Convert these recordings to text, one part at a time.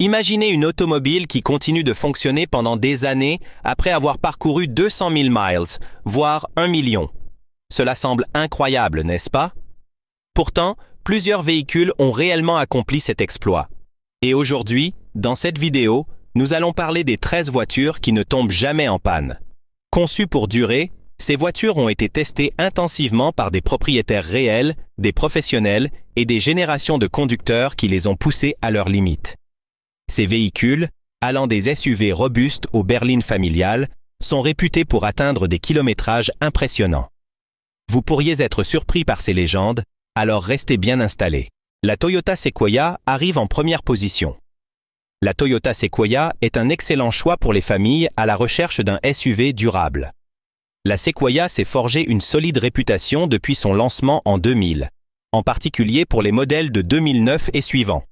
Imaginez une automobile qui continue de fonctionner pendant des années après avoir parcouru 200 000 miles, voire 1 million. Cela semble incroyable, n'est-ce pas? Pourtant, plusieurs véhicules ont réellement accompli cet exploit. Et aujourd'hui, dans cette vidéo, nous allons parler des 13 voitures qui ne tombent jamais en panne. Conçues pour durer, ces voitures ont été testées intensivement par des propriétaires réels, des professionnels et des générations de conducteurs qui les ont poussées à leurs limites. Ces véhicules, allant des SUV robustes aux berlines familiales, sont réputés pour atteindre des kilométrages impressionnants. Vous pourriez être surpris par ces légendes, alors restez bien installés. La Toyota Sequoia arrive en première position. La Toyota Sequoia est un excellent choix pour les familles à la recherche d'un SUV durable. La Sequoia s'est forgée une solide réputation depuis son lancement en 2000, en particulier pour les modèles de 2009 et suivants.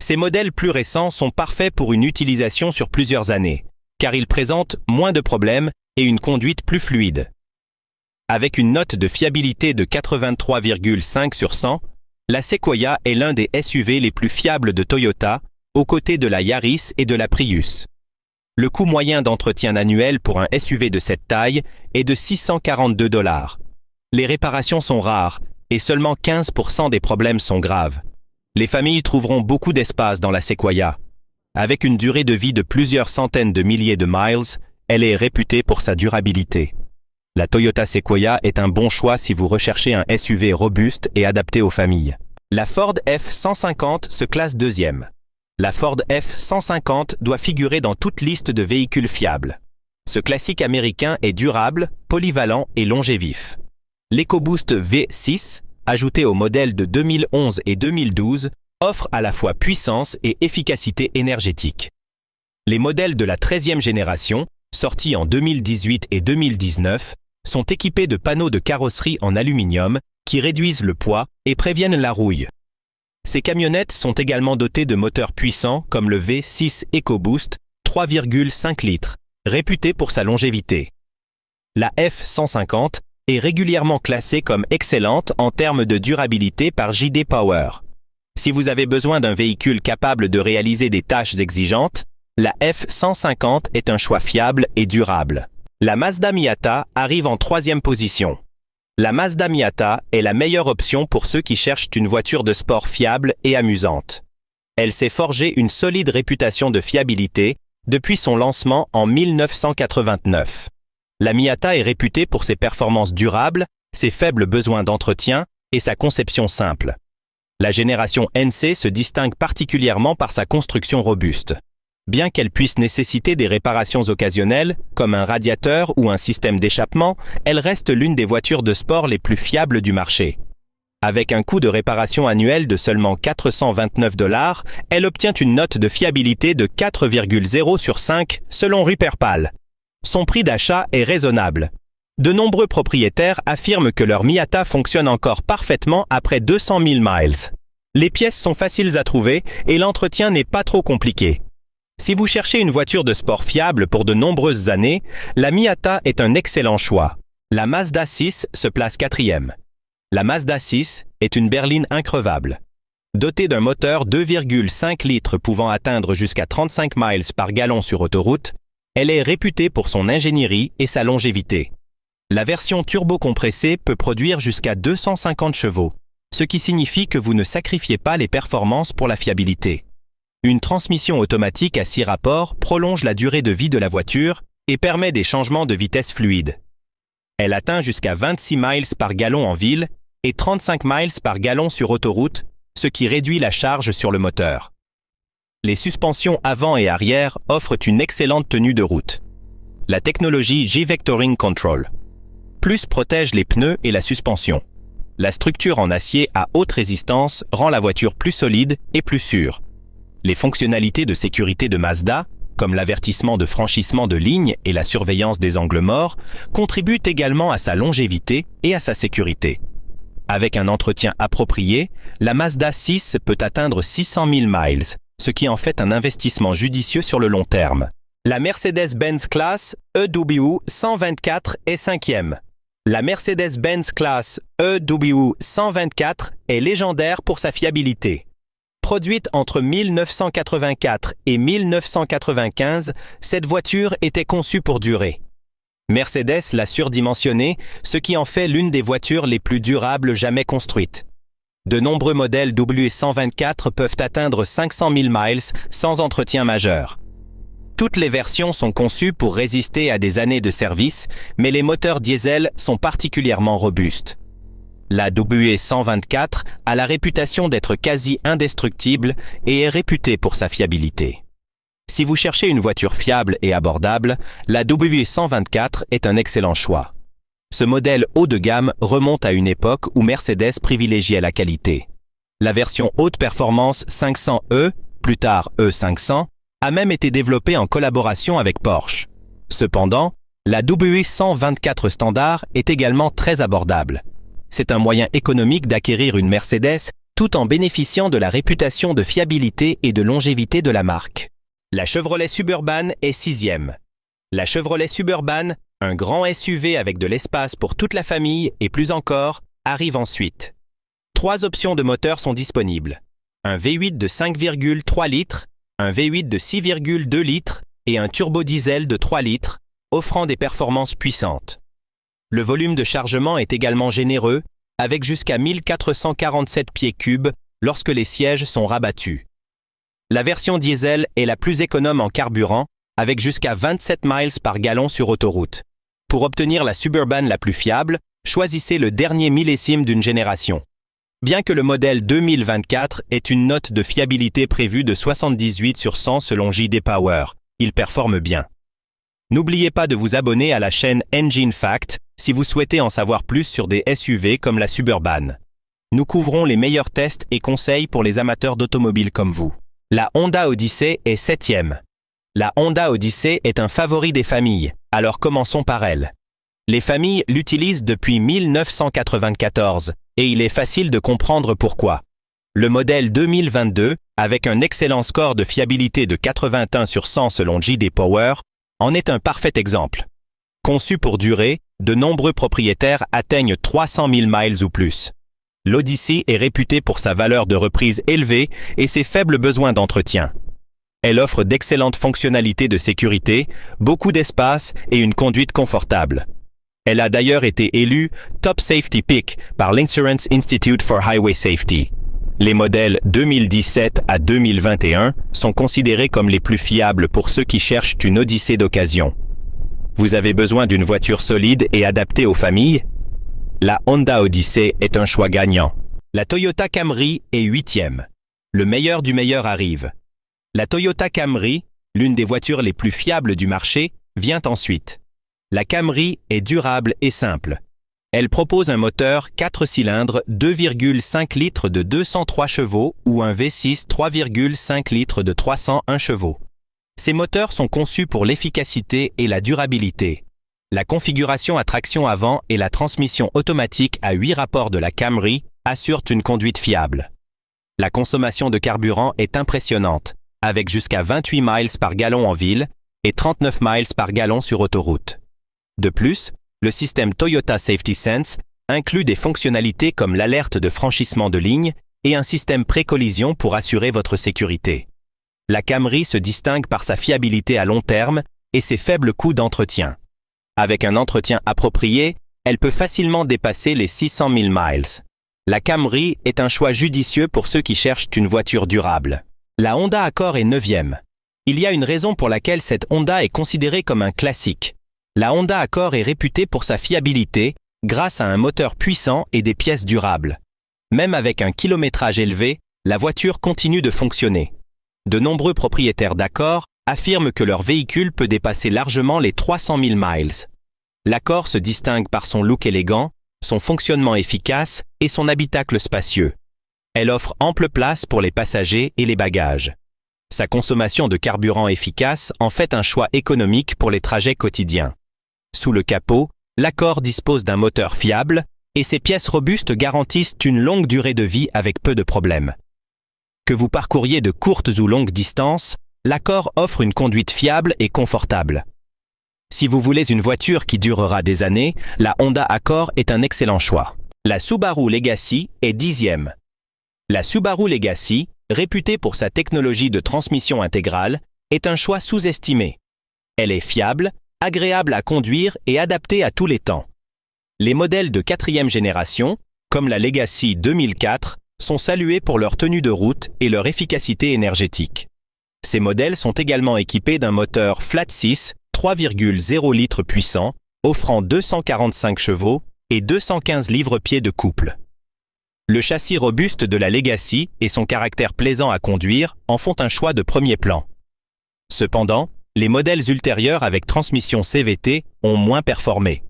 Ces modèles plus récents sont parfaits pour une utilisation sur plusieurs années, car ils présentent moins de problèmes et une conduite plus fluide. Avec une note de fiabilité de 83,5 sur 100, la Sequoia est l'un des SUV les plus fiables de Toyota, aux côtés de la Yaris et de la Prius. Le coût moyen d'entretien annuel pour un SUV de cette taille est de $642. Les réparations sont rares et seulement 15% des problèmes sont graves. Les familles trouveront beaucoup d'espace dans la Sequoia. Avec une durée de vie de plusieurs centaines de milliers de miles, elle est réputée pour sa durabilité. La Toyota Sequoia est un bon choix si vous recherchez un SUV robuste et adapté aux familles. La Ford F-150 se classe deuxième. La Ford F-150 doit figurer dans toute liste de véhicules fiables. Ce classique américain est durable, polyvalent et longévif. L'EcoBoost V6, ajouté aux modèles de 2011 et 2012, offre à la fois puissance et efficacité énergétique. Les modèles de la 13e génération, sortis en 2018 et 2019, sont équipés de panneaux de carrosserie en aluminium qui réduisent le poids et préviennent la rouille. Ces camionnettes sont également dotées de moteurs puissants comme le V6 EcoBoost 3,5 litres, réputé pour sa longévité. La F-150 est régulièrement classée comme excellente en termes de durabilité par J.D. Power. Si vous avez besoin d'un véhicule capable de réaliser des tâches exigeantes, la F-150 est un choix fiable et durable. La Mazda Miata arrive en troisième position. La Mazda Miata est la meilleure option pour ceux qui cherchent une voiture de sport fiable et amusante. Elle s'est forgée une solide réputation de fiabilité depuis son lancement en 1989. La Miata est réputée pour ses performances durables, ses faibles besoins d'entretien et sa conception simple. La génération NC se distingue particulièrement par sa construction robuste. Bien qu'elle puisse nécessiter des réparations occasionnelles, comme un radiateur ou un système d'échappement, elle reste l'une des voitures de sport les plus fiables du marché. Avec un coût de réparation annuel de seulement $429, elle obtient une note de fiabilité de 4,0 sur 5 selon Repairpal. Son prix d'achat est raisonnable. De nombreux propriétaires affirment que leur Miata fonctionne encore parfaitement après 200 000 miles. Les pièces sont faciles à trouver et l'entretien n'est pas trop compliqué. Si vous cherchez une voiture de sport fiable pour de nombreuses années, la Miata est un excellent choix. La Mazda 6 se place quatrième. La Mazda 6 est une berline increvable. Dotée d'un moteur 2,5 litres pouvant atteindre jusqu'à 35 miles par gallon sur autoroute, elle est réputée pour son ingénierie et sa longévité. La version turbo-compressée peut produire jusqu'à 250 chevaux, ce qui signifie que vous ne sacrifiez pas les performances pour la fiabilité. Une transmission automatique à 6 rapports prolonge la durée de vie de la voiture et permet des changements de vitesse fluides. Elle atteint jusqu'à 26 miles par gallon en ville et 35 miles par gallon sur autoroute, ce qui réduit la charge sur le moteur. Les suspensions avant et arrière offrent une excellente tenue de route. La technologie J-Vectoring Control Plus protège les pneus et la suspension. La structure en acier à haute résistance rend la voiture plus solide et plus sûre. Les fonctionnalités de sécurité de Mazda, comme l'avertissement de franchissement de ligne et la surveillance des angles morts, contribuent également à sa longévité et à sa sécurité. Avec un entretien approprié, la Mazda 6 peut atteindre 600 000 miles, ce qui en fait un investissement judicieux sur le long terme. La Mercedes-Benz Class EW 124 est cinquième. La Mercedes-Benz Class EW 124 est légendaire pour sa fiabilité. Produite entre 1984 et 1995, cette voiture était conçue pour durer. Mercedes l'a surdimensionnée, ce qui en fait l'une des voitures les plus durables jamais construites. De nombreux modèles W124 peuvent atteindre 500 000 miles sans entretien majeur. Toutes les versions sont conçues pour résister à des années de service, mais les moteurs diesel sont particulièrement robustes. La W124 a la réputation d'être quasi indestructible et est réputée pour sa fiabilité. Si vous cherchez une voiture fiable et abordable, la W124 est un excellent choix. Ce modèle haut de gamme remonte à une époque où Mercedes privilégiait la qualité. La version haute performance 500e, plus tard E500, a même été développée en collaboration avec Porsche. Cependant, la W124 standard est également très abordable. C'est un moyen économique d'acquérir une Mercedes tout en bénéficiant de la réputation de fiabilité et de longévité de la marque. La Chevrolet Suburban est 6e. La Chevrolet Suburban, un grand SUV avec de l'espace pour toute la famille et plus encore, arrive ensuite. 3 options de moteur sont disponibles. Un V8 de 5,3 litres, un V8 de 6,2 litres et un turbo-diesel de 3 litres, offrant des performances puissantes. Le volume de chargement est également généreux, avec jusqu'à 1447 pieds cubes lorsque les sièges sont rabattus. La version diesel est la plus économe en carburant, avec jusqu'à 27 miles par gallon sur autoroute. Pour obtenir la Suburban la plus fiable, choisissez le dernier millésime d'une génération. Bien que le modèle 2024 ait une note de fiabilité prévue de 78 sur 100 selon JD Power, il performe bien. N'oubliez pas de vous abonner à la chaîne Engine Fact si vous souhaitez en savoir plus sur des SUV comme la Suburban. Nous couvrons les meilleurs tests et conseils pour les amateurs d'automobiles comme vous. La Honda Odyssey est 7e. La Honda Odyssey est un favori des familles, alors commençons par elle. Les familles l'utilisent depuis 1994 et il est facile de comprendre pourquoi. Le modèle 2022, avec un excellent score de fiabilité de 81 sur 100 selon JD Power, en est un parfait exemple. Conçu pour durer, de nombreux propriétaires atteignent 300 000 miles ou plus. L'Odyssey est réputée pour sa valeur de reprise élevée et ses faibles besoins d'entretien. Elle offre d'excellentes fonctionnalités de sécurité, beaucoup d'espace et une conduite confortable. Elle a d'ailleurs été élue Top Safety Pick par l'Insurance Institute for Highway Safety. Les modèles 2017 à 2021 sont considérés comme les plus fiables pour ceux qui cherchent une Odyssey d'occasion. Vous avez besoin d'une voiture solide et adaptée aux familles? La Honda Odyssey est un choix gagnant. La Toyota Camry est 8e. Le meilleur du meilleur arrive. La Toyota Camry, l'une des voitures les plus fiables du marché, vient ensuite. La Camry est durable et simple. Elle propose un moteur 4 cylindres 2,5 litres de 203 chevaux ou un V6 3,5 litres de 301 chevaux. Ces moteurs sont conçus pour l'efficacité et la durabilité. La configuration à traction avant et la transmission automatique à 8 rapports de la Camry assurent une conduite fiable. La consommation de carburant est impressionnante, avec jusqu'à 28 miles par gallon en ville et 39 miles par gallon sur autoroute. De plus, le système Toyota Safety Sense inclut des fonctionnalités comme l'alerte de franchissement de ligne et un système pré-collision pour assurer votre sécurité. La Camry se distingue par sa fiabilité à long terme et ses faibles coûts d'entretien. Avec un entretien approprié, elle peut facilement dépasser les 600 000 miles. La Camry est un choix judicieux pour ceux qui cherchent une voiture durable. La Honda Accord est 9e. Il y a une raison pour laquelle cette Honda est considérée comme un classique. La Honda Accord est réputée pour sa fiabilité grâce à un moteur puissant et des pièces durables. Même avec un kilométrage élevé, la voiture continue de fonctionner. De nombreux propriétaires d'Accord affirment que leur véhicule peut dépasser largement les 300 000 miles. L'Accord se distingue par son look élégant, son fonctionnement efficace et son habitacle spacieux. Elle offre ample place pour les passagers et les bagages. Sa consommation de carburant efficace en fait un choix économique pour les trajets quotidiens. Sous le capot, l'Accord dispose d'un moteur fiable et ses pièces robustes garantissent une longue durée de vie avec peu de problèmes. Que vous parcouriez de courtes ou longues distances, l'Accord offre une conduite fiable et confortable. Si vous voulez une voiture qui durera des années, la Honda Accord est un excellent choix. La Subaru Legacy est 10e. La Subaru Legacy, réputée pour sa technologie de transmission intégrale, est un choix sous-estimé. Elle est fiable, agréable à conduire et adaptée à tous les temps. Les modèles de 4e génération, comme la Legacy 2004, sont salués pour leur tenue de route et leur efficacité énergétique. Ces modèles sont également équipés d'un moteur Flat 6 3,0 litres puissant, offrant 245 chevaux et 215 livres-pieds de couple. Le châssis robuste de la Legacy et son caractère plaisant à conduire en font un choix de premier plan. Cependant, les modèles ultérieurs avec transmission CVT ont moins performé.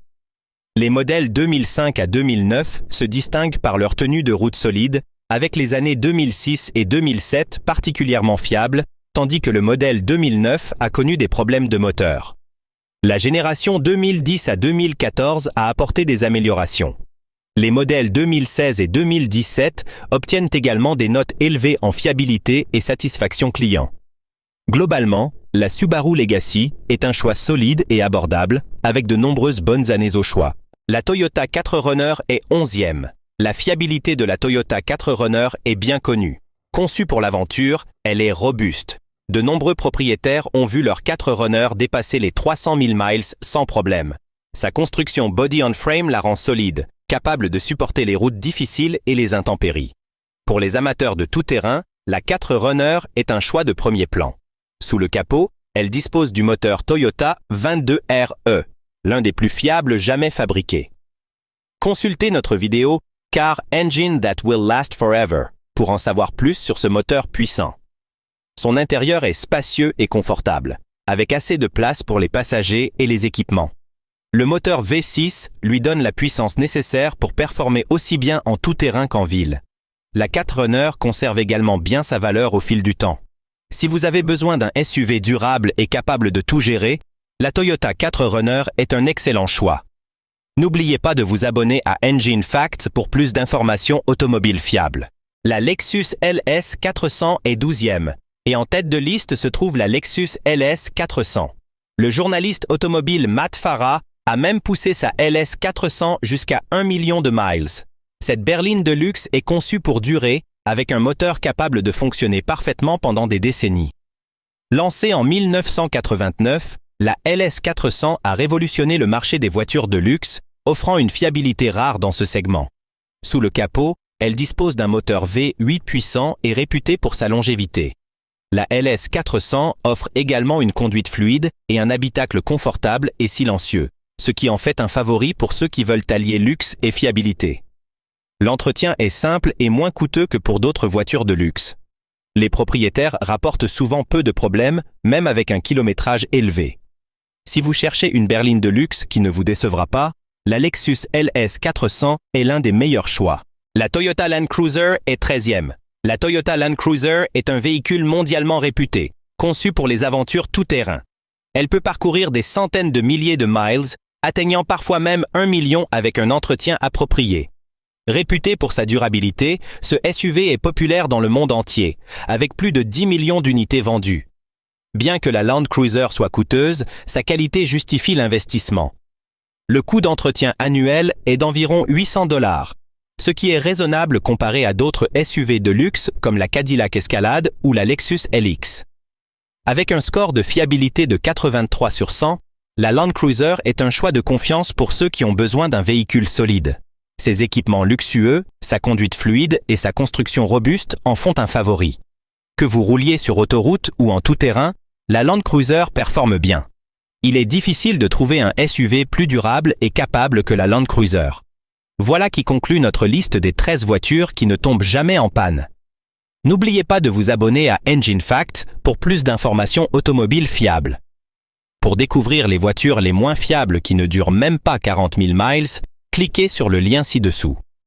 Les modèles 2005 à 2009 se distinguent par leur tenue de route solide, avec les années 2006 et 2007 particulièrement fiables, tandis que le modèle 2009 a connu des problèmes de moteur. La génération 2010 à 2014 a apporté des améliorations. Les modèles 2016 et 2017 obtiennent également des notes élevées en fiabilité et satisfaction client. Globalement, la Subaru Legacy est un choix solide et abordable, avec de nombreuses bonnes années au choix. La Toyota 4Runner est 11e. La fiabilité de la Toyota 4Runner est bien connue. Conçue pour l'aventure, elle est robuste. De nombreux propriétaires ont vu leur 4Runner dépasser les 300 000 miles sans problème. Sa construction body-on-frame la rend solide, capable de supporter les routes difficiles et les intempéries. Pour les amateurs de tout-terrain, la 4Runner est un choix de premier plan. Sous le capot, elle dispose du moteur Toyota 22RE, l'un des plus fiables jamais fabriqués. Consultez notre vidéo « Car Engine That Will Last Forever » pour en savoir plus sur ce moteur puissant. Son intérieur est spacieux et confortable, avec assez de place pour les passagers et les équipements. Le moteur V6 lui donne la puissance nécessaire pour performer aussi bien en tout-terrain qu'en ville. La 4Runner conserve également bien sa valeur au fil du temps. Si vous avez besoin d'un SUV durable et capable de tout gérer, la Toyota 4Runner est un excellent choix. N'oubliez pas de vous abonner à Engine Facts pour plus d'informations automobiles fiables. La Lexus LS 400 est 12e, et en tête de liste se trouve la Lexus LS 400. Le journaliste automobile Matt Farah a même poussé sa LS 400 jusqu'à 1 million de miles. Cette berline de luxe est conçue pour durer, avec un moteur capable de fonctionner parfaitement pendant des décennies. Lancée en 1989, la LS 400 a révolutionné le marché des voitures de luxe, offrant une fiabilité rare dans ce segment. Sous le capot, elle dispose d'un moteur V8 puissant et réputé pour sa longévité. La LS 400 offre également une conduite fluide et un habitacle confortable et silencieux, ce qui en fait un favori pour ceux qui veulent allier luxe et fiabilité. L'entretien est simple et moins coûteux que pour d'autres voitures de luxe. Les propriétaires rapportent souvent peu de problèmes, même avec un kilométrage élevé. Si vous cherchez une berline de luxe qui ne vous décevra pas, la Lexus LS 400 est l'un des meilleurs choix. La Toyota Land Cruiser est 13e. La Toyota Land Cruiser est un véhicule mondialement réputé, conçu pour les aventures tout-terrain. Elle peut parcourir des centaines de milliers de miles, atteignant parfois même 1 million avec un entretien approprié. Réputé pour sa durabilité, ce SUV est populaire dans le monde entier, avec plus de 10 millions d'unités vendues. Bien que la Land Cruiser soit coûteuse, sa qualité justifie l'investissement. Le coût d'entretien annuel est d'environ 800 $, ce qui est raisonnable comparé à d'autres SUV de luxe comme la Cadillac Escalade ou la Lexus LX. Avec un score de fiabilité de 83 sur 100, la Land Cruiser est un choix de confiance pour ceux qui ont besoin d'un véhicule solide. Ses équipements luxueux, sa conduite fluide et sa construction robuste en font un favori. Que vous rouliez sur autoroute ou en tout-terrain, la Land Cruiser performe bien. Il est difficile de trouver un SUV plus durable et capable que la Land Cruiser. Voilà qui conclut notre liste des 13 voitures qui ne tombent jamais en panne. N'oubliez pas de vous abonner à Engine Facts pour plus d'informations automobiles fiables. Pour découvrir les voitures les moins fiables qui ne durent même pas 40 000 miles, cliquez sur le lien ci-dessous.